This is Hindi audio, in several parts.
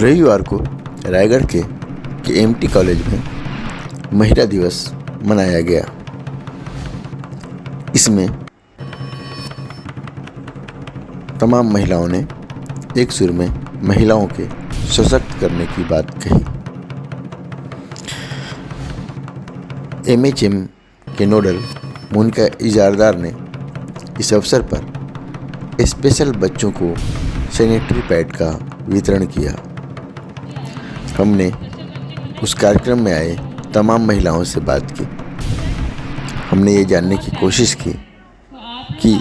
रविवार को रायगढ़ के KMT कॉलेज में महिला दिवस मनाया गया। इसमें तमाम महिलाओं ने एक सुर में महिलाओं के सशक्त करने की बात कही। MHM के नोडल मोनिका इजारदार ने इस अवसर पर स्पेशल बच्चों को सैनिटरी पैड का वितरण किया। हमने उस कार्यक्रम में आए तमाम महिलाओं से बात की। हमने ये जानने की कोशिश की कि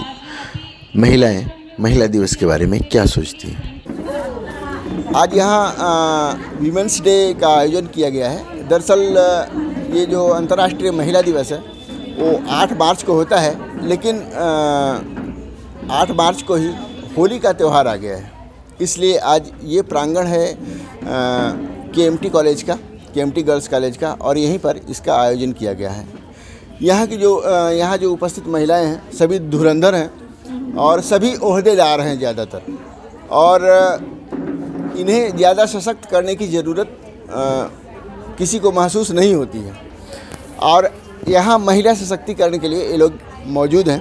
महिलाएं महिला दिवस के बारे में क्या सोचती हैं। आज यहाँ वीमेंस डे का आयोजन किया गया है। दरअसल ये जो अंतर्राष्ट्रीय महिला दिवस है वो 8 मार्च को होता है, लेकिन 8 मार्च को ही होली का त्यौहार आ गया है। इसलिए आज ये प्रांगण है KMT कॉलेज का, KMT गर्ल्स कॉलेज का, और यहीं पर इसका आयोजन किया गया है। यहाँ जो उपस्थित महिलाएं हैं सभी धुरंधर हैं और सभी ओहदेदार हैं ज़्यादातर, और इन्हें ज़्यादा सशक्त करने की ज़रूरत किसी को महसूस नहीं होती है। और यहाँ महिला सशक्तिकरण के लिए ये लोग मौजूद हैं।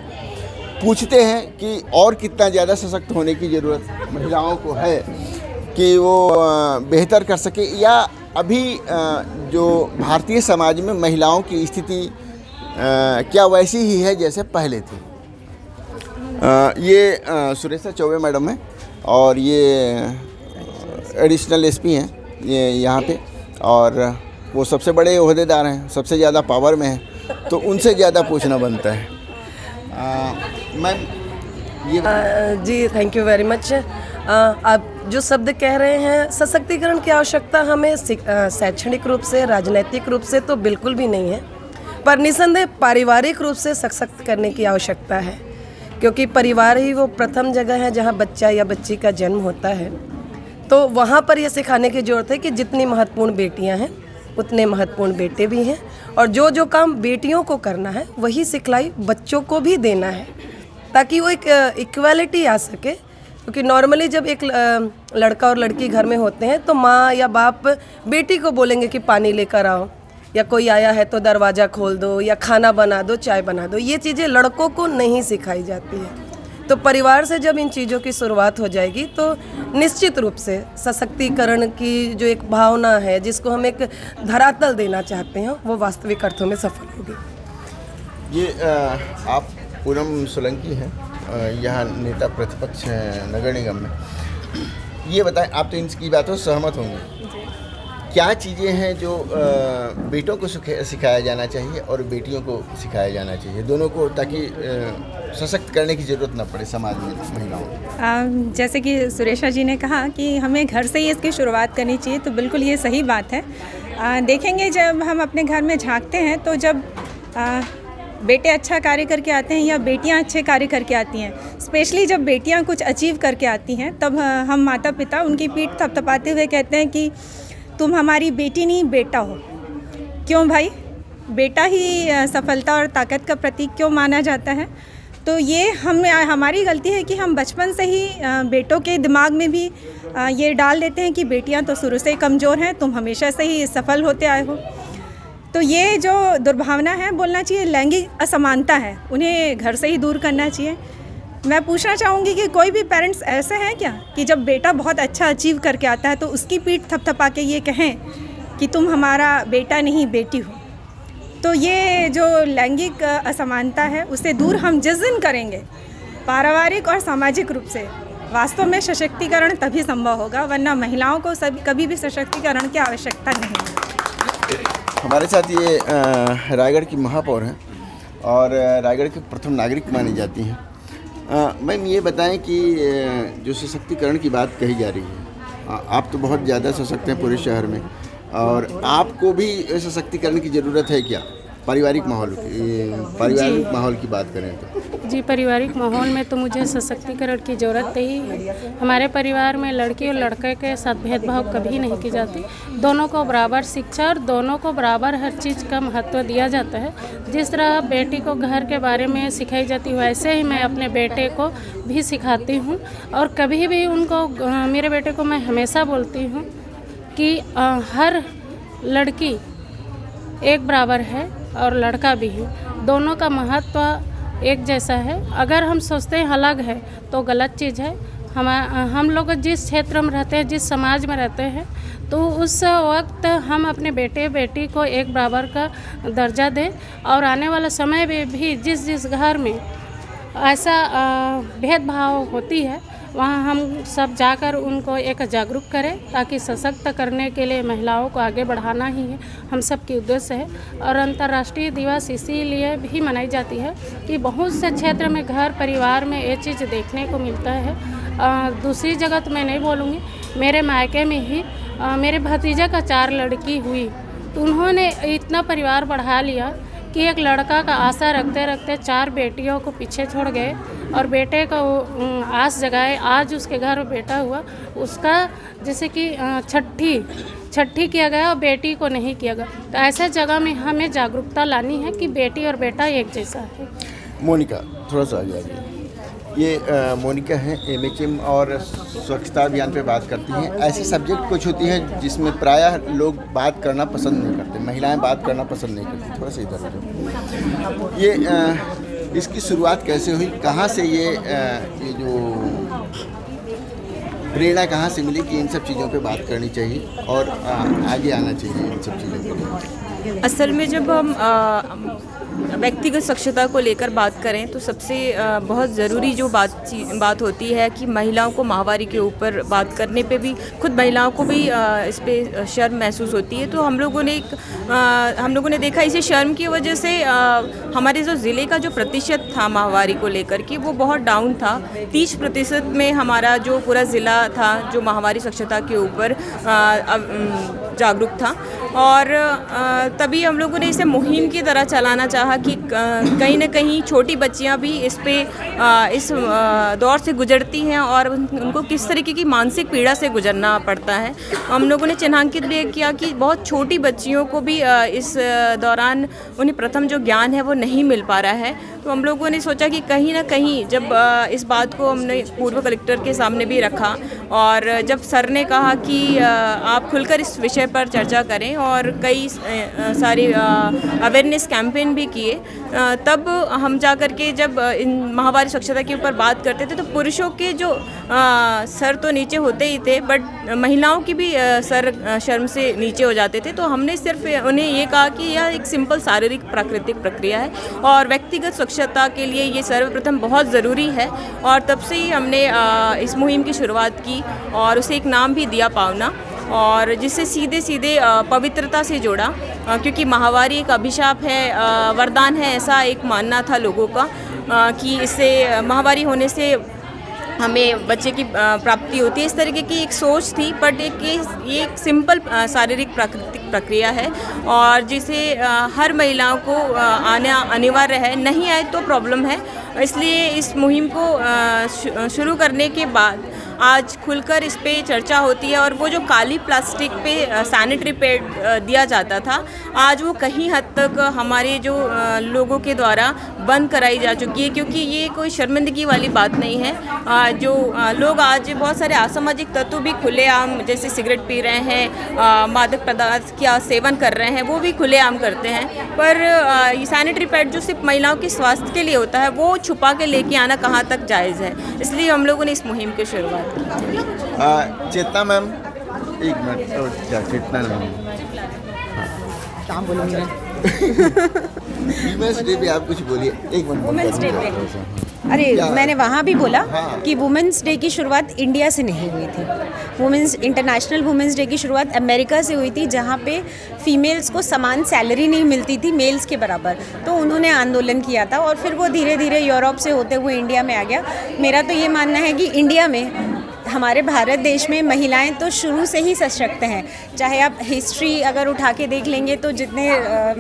पूछते हैं कि और कितना ज़्यादा सशक्त होने की ज़रूरत महिलाओं को है कि वो बेहतर कर सके, या अभी जो भारतीय समाज में महिलाओं की स्थिति क्या वैसी ही है जैसे पहले थी। ये सुरेशा चौबे मैडम है और ये एडिशनल SP हैं ये यहाँ पे, और वो सबसे बड़े ओहदेदार हैं, सबसे ज़्यादा पावर में हैं, तो उनसे ज़्यादा पूछना बनता है। मैम ये जी थैंक यू वेरी मच। आप जो शब्द कह रहे हैं सशक्तिकरण की आवश्यकता हमें शैक्षणिक रूप से, राजनीतिक रूप से तो बिल्कुल भी नहीं है, पर निसंदेह पारिवारिक रूप से सशक्त करने की आवश्यकता है, क्योंकि परिवार ही वो प्रथम जगह है जहां बच्चा या बच्ची का जन्म होता है। तो वहां पर ये सिखाने की ज़रूरत है कि जितनी महत्वपूर्ण बेटियां हैं उतने महत्वपूर्ण बेटे भी हैं, और जो काम बेटियों को करना है वही सिखलाई बच्चों को भी देना है, ताकि वो एक इक्वालिटी आ सके। क्योंकि नॉर्मली जब एक लड़का और लड़की घर में होते हैं तो माँ या बाप बेटी को बोलेंगे कि पानी लेकर आओ, या कोई आया है तो दरवाज़ा खोल दो, या खाना बना दो, चाय बना दो। ये चीज़ें लड़कों को नहीं सिखाई जाती है। तो परिवार से जब इन चीज़ों की शुरुआत हो जाएगी तो निश्चित रूप से सशक्तिकरण की जो एक भावना है, जिसको हम एक धरातल देना चाहते हैं, वो वास्तविक अर्थों में सफल होगी। ये आप पूनम सोलंकी हैं, यहाँ नेता प्रतिपक्ष हैं नगर निगम में। ये बताएं, आप तो इनकी बातों से सहमत होंगे, क्या चीज़ें हैं जो बेटों को सिखाया जाना चाहिए और बेटियों को सिखाया जाना चाहिए, दोनों को, ताकि सशक्त करने की ज़रूरत ना पड़े समाज में महिलाओं को? जैसे कि सुरेशा जी ने कहा कि हमें घर से ही इसकी शुरुआत करनी चाहिए, तो बिल्कुल ये सही बात है। देखेंगे जब हम अपने घर में झांकते हैं तो जब बेटे अच्छा कार्य करके आते हैं या बेटियां अच्छे कार्य करके आती हैं, स्पेशली जब बेटियां कुछ अचीव करके आती हैं, तब हम माता पिता उनकी पीठ थपथपाते हुए कहते हैं कि तुम हमारी बेटी नहीं बेटा हो। क्यों भाई? बेटा ही सफलता और ताकत का प्रतीक क्यों माना जाता है? तो ये हमारी गलती है कि हम बचपन से ही बेटों के दिमाग में भी ये डाल देते हैं कि बेटियां तो शुरू से ही कमज़ोर हैं, तुम हमेशा से ही सफल होते आए हो। तो ये जो दुर्भावना है, बोलना चाहिए लैंगिक असमानता है, उन्हें घर से ही दूर करना चाहिए। मैं पूछना चाहूँगी कि कोई भी पेरेंट्स ऐसे हैं क्या कि जब बेटा बहुत अच्छा अचीव करके आता है तो उसकी पीठ थपथपा के ये कहें कि तुम हमारा बेटा नहीं बेटी हो? तो ये जो लैंगिक असमानता है उसे दूर हम जिस दिन करेंगे पारिवारिक और सामाजिक रूप से, वास्तव में सशक्तिकरण तभी संभव होगा, वरना महिलाओं को कभी भी सशक्तिकरण की आवश्यकता नहीं है। हमारे साथ ये रायगढ़ की महापौर हैं और रायगढ़ के प्रथम नागरिक मानी जाती हैं। मैम ये बताएं कि जो सशक्तिकरण की बात कही जा रही है, आप तो बहुत ज़्यादा सशक्त हैं पूरे शहर में, और आपको भी सशक्तिकरण की ज़रूरत है क्या? पारिवारिक माहौल की बात करें तो जी, पारिवारिक माहौल में तो मुझे सशक्तिकरण की ज़रूरत ही है। हमारे परिवार में लड़की और लड़के के साथ भेदभाव कभी नहीं की जाती। दोनों को बराबर शिक्षा और दोनों को बराबर हर चीज़ का महत्व दिया जाता है। जिस तरह बेटी को घर के बारे में सिखाई जाती है, वैसे ही मैं अपने बेटे को भी सिखाती हूँ। और कभी भी उनको, मेरे बेटे को मैं हमेशा बोलती हूँ कि हर लड़की एक बराबर है और लड़का भी है, दोनों का महत्व एक जैसा है। अगर हम सोचते हैं अलग है तो गलत चीज़ है। हम लोग जिस क्षेत्र में रहते हैं, जिस समाज में रहते हैं, तो उस वक्त हम अपने बेटे बेटी को एक बराबर का दर्जा दें और आने वाला समय में भी जिस जिस घर में ऐसा भेदभाव होती है वहाँ हम सब जाकर उनको एक जागरूक करें, ताकि सशक्त करने के लिए महिलाओं को आगे बढ़ाना ही है हम सब की उद्देश्य है। और अंतर्राष्ट्रीय दिवस इसीलिए भी मनाई जाती है कि बहुत से क्षेत्र में घर परिवार में ये चीज़ देखने को मिलता है। दूसरी जगह तो मैं नहीं बोलूँगी, मेरे मायके में ही मेरे भतीजे का 4 लड़की हुई, तो उन्होंने इतना परिवार बढ़ा लिया कि एक लड़का का आशा रखते रखते 4 बेटियों को पीछे छोड़ गए और बेटे का वो आस जगाए। आज उसके घर में बेटा हुआ, उसका जैसे कि छठी किया गया और बेटी को नहीं किया गया। तो ऐसे जगह में हमें जागरूकता लानी है कि बेटी और बेटा एक जैसा है। मोनिका, थोड़ा सा आगे आइए। ये मोनिका है, MHM और स्वच्छता अभियान पे बात करती हैं। ऐसे सब्जेक्ट कुछ होती हैं जिसमें प्रायः लोग बात करना पसंद नहीं करते, महिलाएं बात करना पसंद नहीं करती। थोड़ा सा इधर हो। ये इसकी शुरुआत कैसे हुई, कहाँ से ये जो प्रेरणा कहाँ से मिली कि इन सब चीज़ों पे बात करनी चाहिए और आगे आना चाहिए इन सब चीज़ों के लिए? असल में जब हम व्यक्तिगत स्वच्छता को लेकर बात करें तो सबसे बहुत ज़रूरी जो बात होती है कि महिलाओं को माहवारी के ऊपर बात करने पे भी खुद महिलाओं को भी इस पे शर्म महसूस होती है। तो हम लोगों ने देखा इसे शर्म की वजह से हमारे जो ज़िले का जो प्रतिशत था माहवारी को लेकर के वो बहुत डाउन था। 30% में हमारा जो पूरा ज़िला था जो माहवारी स्वच्छता के ऊपर जागरूक था। और तभी हम लोगों ने इसे मुहिम की तरह चलाना चाहा कि कहीं ना कहीं छोटी बच्चियां भी इस दौर से गुजरती हैं और उनको किस तरीके की मानसिक पीड़ा से गुजरना पड़ता है। हम लोगों ने चिन्हांकित भी किया कि बहुत छोटी बच्चियों को भी इस दौरान उन्हें प्रथम जो ज्ञान है वो नहीं मिल पा रहा है। तो हम लोगों ने सोचा कि कहीं ना कहीं जब इस बात को हमने पूर्व कलेक्टर के सामने भी रखा और जब सर ने कहा कि आप खुलकर इस विषय पर चर्चा करें और कई सारे अवेयरनेस कैंपेन भी किए, तब हम जाकर के जब इन माहवारी स्वच्छता के ऊपर बात करते थे तो पुरुषों के जो सर तो नीचे होते ही थे, बट महिलाओं की भी सर शर्म से नीचे हो जाते थे। तो हमने सिर्फ उन्हें ये कहा कि यह एक सिंपल शारीरिक प्राकृतिक प्रक्रिया है और व्यक्तिगत स्वच्छता के लिए ये सर्वप्रथम बहुत ज़रूरी है। और तब से ही हमने इस मुहिम की शुरुआत की और उसे एक नाम भी दिया पावना, और जिससे सीधे पवित्रता से जोड़ा, क्योंकि माहवारी एक अभिशाप है, वरदान है, ऐसा एक मानना था लोगों का कि इससे माहवारी होने से हमें बच्चे की प्राप्ति होती है। इस तरीके की एक सोच थी, बट ये एक सिंपल शारीरिक प्राकृतिक प्रक्रिया है और जिसे हर महिलाओं को आना अनिवार्य है, नहीं आए तो प्रॉब्लम है। इसलिए इस मुहिम को शुरू करने के बाद आज खुलकर इस पे चर्चा होती है और वो जो काली प्लास्टिक पे सैनिटरी पैड दिया जाता था, आज वो कहीं हद तक हमारे जो लोगों के द्वारा बंद कराई जा चुकी है, क्योंकि ये कोई शर्मिंदगी वाली बात नहीं है। जो लोग आज बहुत सारे असामाजिक तत्व भी खुलेआम, जैसे सिगरेट पी रहे हैं, मादक पदार्थ का सेवन कर रहे हैं, वो भी खुलेआम करते हैं। पर ये सैनिटरी पैड जो सिर्फ महिलाओं के स्वास्थ्य के लिए होता है, वो छुपा के लेके आना कहाँ तक जायज़ है। इसलिए हम लोगों ने इस मुहिम की शुरुआत की। चेतना मैम, एक मिनट, क्या चेतना मैम, क्या बोलूँगी? वुमेंस डे पे आप कुछ बोलिए, एक मिनट। वुमेंस डे पे अरे मैंने वहाँ भी बोला कि वुमेंस डे की शुरुआत इंडिया से नहीं हुई थी। इंटरनेशनल वुमेंस डे की शुरुआत अमेरिका से हुई थी, जहाँ पे फीमेल्स को समान सैलरी नहीं मिलती थी मेल्स के बराबर। तो उन्होंने आंदोलन किया था और फिर वो धीरे धीरे यूरोप से होते हुए इंडिया में आ गया। मेरा तो ये मानना है कि इंडिया में, हमारे भारत देश में महिलाएं तो शुरू से ही सशक्त हैं। चाहे आप हिस्ट्री अगर उठा के देख लेंगे तो जितने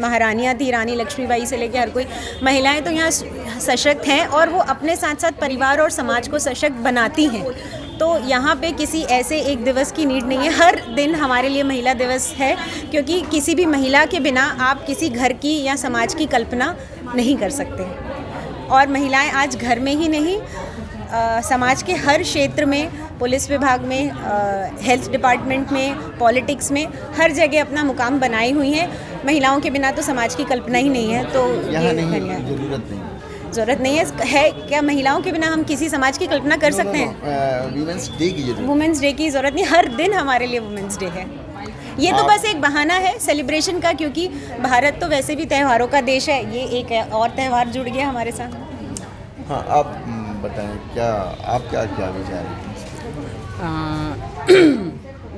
महारानियां थी, रानी लक्ष्मीबाई से लेकर हर कोई, महिलाएं तो यहाँ सशक्त हैं और वो अपने साथ साथ परिवार और समाज को सशक्त बनाती हैं। तो यहाँ पे किसी ऐसे एक दिवस की नीड नहीं है, हर दिन हमारे लिए महिला दिवस है, क्योंकि किसी भी महिला के बिना आप किसी घर की या समाज की कल्पना नहीं कर सकते। और महिलाएं आज घर में ही नहीं, समाज के हर क्षेत्र में, पुलिस विभाग में, हेल्थ डिपार्टमेंट में, पॉलिटिक्स में, हर जगह अपना मुकाम बनाई हुई हैं। महिलाओं के बिना तो समाज की कल्पना ही नहीं है। तो यहाँ ये नहीं, ज़रूरत नहीं है क्या महिलाओं के बिना हम किसी समाज की कल्पना कर सकते हैं? वीमेंस डे की जरूरत, वुमेंस डे की ज़रूरत नहीं, हर दिन हमारे लिए वुमेंस डे है। ये तो बस एक बहाना है सेलिब्रेशन का, क्योंकि भारत तो वैसे भी त्योहारों का देश है। ये एक और त्यौहार जुड़ गया हमारे साथ। हाँ, आप बताएं क्या विचार है?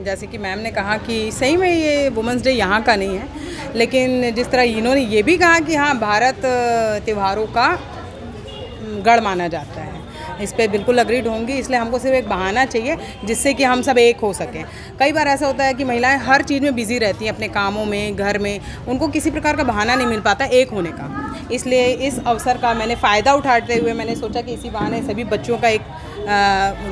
जैसे कि मैम ने कहा कि सही में ये वुमेंस डे यहाँ का नहीं है, लेकिन जिस तरह इन्होंने ये भी कहा कि हाँ, भारत त्योहारों का गढ़ माना जाता है, इस पे बिल्कुल अग्रीड होंगी। इसलिए हमको सिर्फ एक बहाना चाहिए जिससे कि हम सब एक हो सकें। कई बार ऐसा होता है कि महिलाएं हर चीज़ में बिज़ी रहती हैं, अपने कामों में, घर में, उनको किसी प्रकार का बहाना नहीं मिल पाता एक होने का। इसलिए इस अवसर का मैंने फ़ायदा उठाते हुए मैंने सोचा कि इसी बहाने सभी बच्चों का एक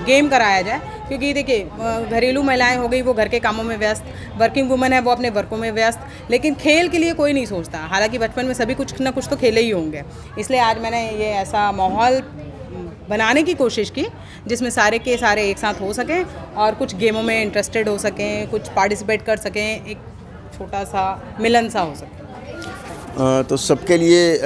गेम कराया जाए। क्योंकि देखिए, घरेलू महिलाएं हो गई, वो घर के कामों में व्यस्त, वर्किंग वुमेन है वो अपने वर्कों में व्यस्त, लेकिन खेल के लिए कोई नहीं सोचता। हालांकि बचपन में सभी कुछ ना कुछ तो खेले ही होंगे। इसलिए आज मैंने ये ऐसा माहौल बनाने की कोशिश की जिसमें सारे के सारे एक साथ हो सकें और कुछ गेमों में इंटरेस्टेड हो सकें, कुछ पार्टिसिपेट कर सकें, एक छोटा सा मिलन सा हो सके। तो सबके लिए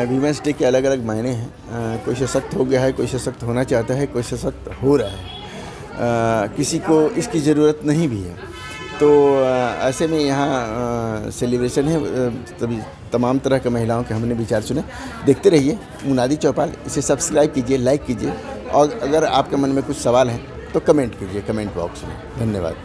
वीमेंस डे के अलग अलग मायने हैं। कोई सशक्त हो गया है, कोई सशक्त होना चाहता है, कोई सशक्त हो रहा है, किसी को इसकी ज़रूरत नहीं भी है। तो ऐसे में यहाँ सेलिब्रेशन है। तभी तमाम तरह के महिलाओं के हमने विचार सुने। देखते रहिए मुनादी चौपाल, इसे सब्सक्राइब कीजिए, लाइक कीजिए, और अगर आपके मन में कुछ सवाल हैं तो कमेंट कीजिए कमेंट बॉक्स में। धन्यवाद।